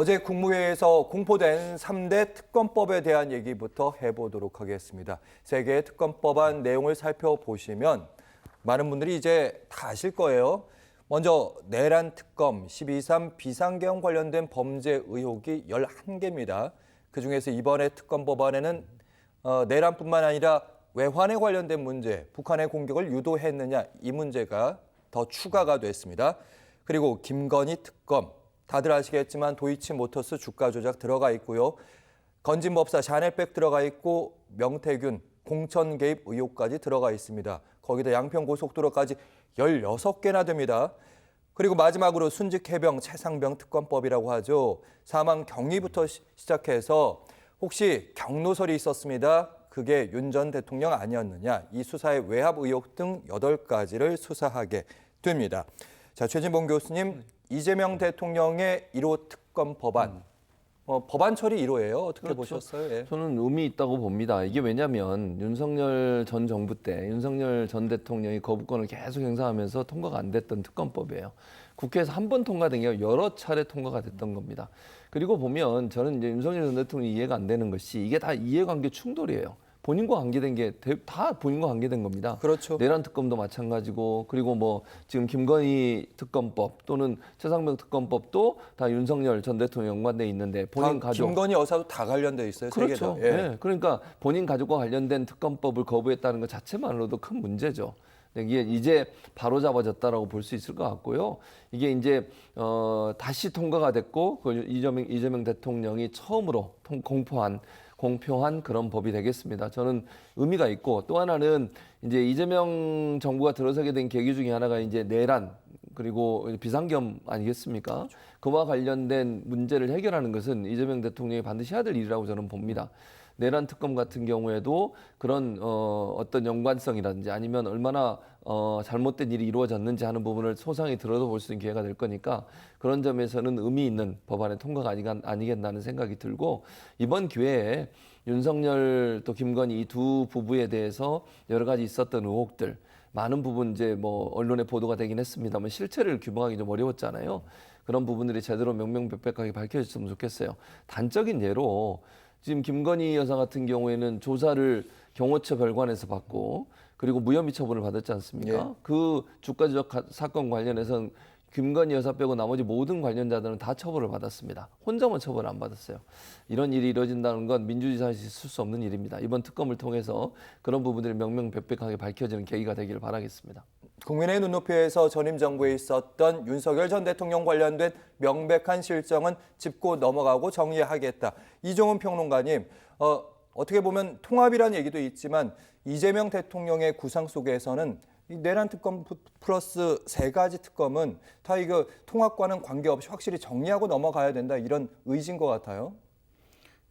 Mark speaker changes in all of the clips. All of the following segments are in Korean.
Speaker 1: 어제 국무회의에서 공포된 3대 특검법에 대한 얘기부터 해보도록 하겠습니다. 세 개의 특검법안 내용을 살펴보시면 많은 분들이 이제 다 아실 거예요. 먼저 내란 특검 12.3 비상계엄 관련된 범죄 의혹이 11개입니다. 그중에서 이번에 특검 법안에는 내란뿐만 아니라 외환에 관련된 문제, 북한의 공격을 유도했느냐 이 문제가 더 추가가 됐습니다. 그리고 김건희 특검, 다들 아시겠지만 도이치모터스 주가 조작 들어가 있고요. 건진법사 샤넬백 들어가 있고 명태균 공천 개입 의혹까지 들어가 있습니다. 거기다 양평고속도로까지 16개나 됩니다. 그리고 마지막으로 순직해병 최상병 특검법이라고 하죠. 사망 경위부터 시작해서 혹시 경로설이 있었습니다. 그게 윤 전 대통령 아니었느냐. 이 수사의 외압 의혹 등 8가지를 수사하게 됩니다. 자, 최진봉 교수님, 이재명 대통령의 1호 특검 법안. 법안 처리 1호예요. 어떻게 보셨어요? 예.
Speaker 2: 저는 의미 있다고 봅니다. 이게 왜냐하면 윤석열 전 정부 때 윤석열 전 대통령이 거부권을 계속 행사하면서 통과가 안 됐던 특검법이에요. 국회에서 한 번 통과된 게 여러 차례 통과가 됐던 겁니다. 그리고 보면 저는 이제 윤석열 전 대통령이 이해가 안 되는 것이 이게 다 이해관계 충돌이에요. 본인과 관계된 게 다 본인과 관계된 겁니다.
Speaker 1: 그렇죠.
Speaker 2: 내란 특검도 마찬가지고 그리고 뭐 지금 김건희 특검법 또는 최상병 특검법도 다 윤석열 전 대통령 연관돼 있는데 본인 가족
Speaker 1: 김건희 여사도 다 관련돼 있어요.
Speaker 2: 그렇죠.
Speaker 1: 세 개 다. 예.
Speaker 2: 네. 그러니까 본인 가족과 관련된 특검법을 거부했다는 것 자체만으로도 큰 문제죠. 이게 이제 바로 잡아졌다라고 볼 수 있을 것 같고요. 이게 이제 다시 통과가 됐고 이재명 대통령이 처음으로 공표한 그런 법이 되겠습니다. 저는 의미가 있고 또 하나는 이제 이재명 정부가 들어서게 된 계기 중에 하나가 이제 내란 그리고 비상계엄 아니겠습니까? 그와 관련된 문제를 해결하는 것은 이재명 대통령이 반드시 해야 될 일이라고 저는 봅니다. 내란 특검 같은 경우에도 그런 어떤 연관성이라든지 아니면 얼마나 잘못된 일이 이루어졌는지 하는 부분을 소상히 들여다볼 수 있는 기회가 될 거니까 그런 점에서는 의미 있는 법안의 통과가 아니겠나는 생각이 들고 이번 기회에 윤석열 또 김건희 이 두 부부에 대해서 여러 가지 있었던 의혹들 많은 부분 이제 뭐 언론에 보도가 되긴 했습니다만 실체를 규명하기 좀 어려웠잖아요. 그런 부분들이 제대로 명명백백하게 밝혀졌으면 좋겠어요. 단적인 예로 지금 김건희 여사 같은 경우에는 조사를 경호처 별관에서 받고 그리고 무혐의 처분을 받았지 않습니까?
Speaker 1: 예.
Speaker 2: 그 주가 조작 사건 관련해서는 김건희 여사 빼고 나머지 모든 관련자들은 다 처벌을 받았습니다. 혼자만 처벌을 안 받았어요. 이런 일이 이루어진다는 건 민주주의 사회에서 있을 수 없는 일입니다. 이번 특검을 통해서 그런 부분들이 명명백백하게 밝혀지는 계기가 되기를 바라겠습니다.
Speaker 1: 국민의 눈높이에서 전임 정부에 있었던 윤석열 전 대통령 관련된 명백한 실정은 짚고 넘어가고 정리하겠다. 이종훈 평론가님, 어떻게 보면 통합이라는 얘기도 있지만 이재명 대통령의 구상 속에서는 이 내란 특검 플러스 3가지 특검은 다 이거 통합과는 관계없이 확실히 정리하고 넘어가야 된다 이런 의지인 것 같아요.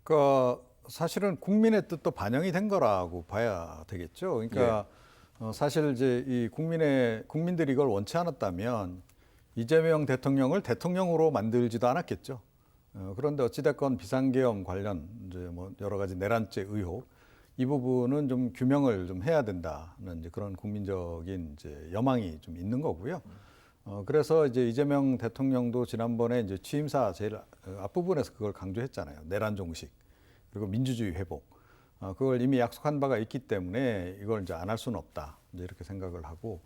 Speaker 3: 그 사실은 국민의 뜻도 반영이 된 거라고 봐야 되겠죠. 그러니까 사실 이제 이 국민들이 이걸 원치 않았다면 이재명 대통령을 대통령으로 만들지도 않았겠죠. 그런데 어찌됐건 비상계엄 관련 이제 뭐 여러 가지 내란죄 의혹 이 부분은 좀 규명을 좀 해야 된다는 이제 그런 국민적인 이제 여망이 좀 있는 거고요. 그래서 이제 이재명 대통령도 지난번에 이제 취임사 제일 앞부분에서 그걸 강조했잖아요. 내란 종식 그리고 민주주의 회복. 그걸 이미 약속한 바가 있기 때문에 이걸 이제 안 할 수는 없다. 이제 이렇게 생각을 하고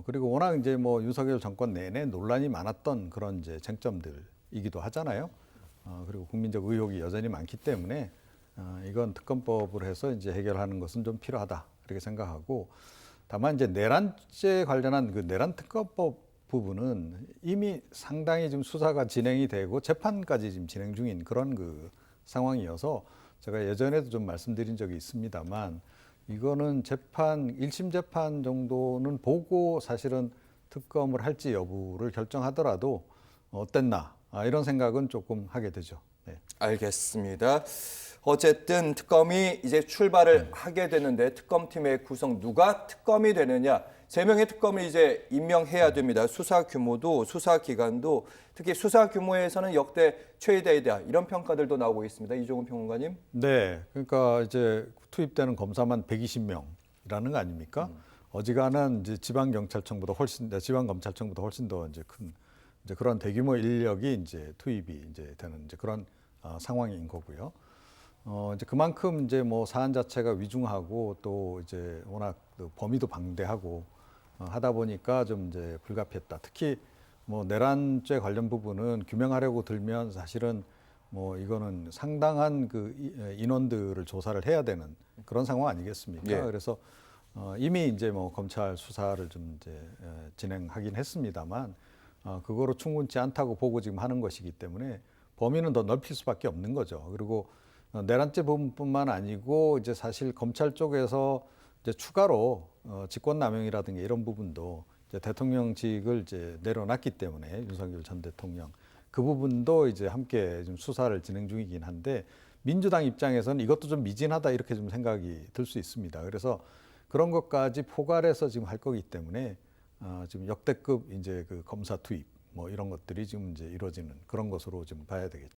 Speaker 3: 그리고 워낙 이제 뭐 윤석열 정권 내내 논란이 많았던 그런 이제 쟁점들이기도 하잖아요. 그리고 국민적 의혹이 여전히 많기 때문에 이건 특검법을 해서 이제 해결하는 것은 좀 필요하다 이렇게 생각하고 다만 이제 내란죄 관련한 그 내란 특검법 부분은 이미 상당히 지금 수사가 진행이 되고 재판까지 지금 진행 중인 그런 그 상황이어서 제가 예전에도 좀 말씀드린 적이 있습니다만 이거는 재판 1심 재판 정도는 보고 사실은 특검을 할지 여부를 결정하더라도 어땠나 이런 생각은 조금 하게 되죠. 네.
Speaker 1: 알겠습니다. 어쨌든 특검이 이제 출발을 하게 되는데 특검팀의 구성 누가 특검이 되느냐 3명의 특검을 이제 임명해야 됩니다. 수사 규모도 수사 기간도 특히 수사 규모에서는 역대 최대이다 이런 평가들도 나오고 있습니다. 이종훈 평론가님.
Speaker 3: 네, 그러니까 이제 투입되는 검사만 120명이라는 거 아닙니까? 어지간한 이제 지방검찰청보다 훨씬 더 이제 큰 이제 그런 대규모 인력이 이제 투입이 이제 되는 이제 그런 상황인 거고요. 이제 그만큼 이제 뭐 사안 자체가 위중하고 또 이제 워낙 또 범위도 방대하고 하다 보니까 좀 이제 불가피했다. 특히 뭐 내란죄 관련 부분은 규명하려고 들면 사실은 뭐 이거는 상당한 그 인원들을 조사를 해야 되는 그런 상황 아니겠습니까?
Speaker 1: 예.
Speaker 3: 그래서 이미 이제 뭐 검찰 수사를 좀 이제 진행하긴 했습니다만 그거로 충분치 않다고 보고 지금 하는 것이기 때문에 범위는 더 넓힐 수밖에 없는 거죠. 그리고 내란죄 부분뿐만 아니고 이제 사실 검찰 쪽에서 이제 추가로 직권남용이라든가 이런 부분도 이제 대통령직을 이제 내려놨기 때문에 윤석열 전 대통령 그 부분도 이제 함께 좀 수사를 진행 중이긴 한데 민주당 입장에서는 이것도 좀 미진하다 이렇게 좀 생각이 들 수 있습니다. 그래서 그런 것까지 포괄해서 지금 할 거기 때문에 지금 역대급 이제 그 검사 투입 뭐 이런 것들이 지금 이제 이루어지는 그런 것으로 좀 봐야 되겠죠.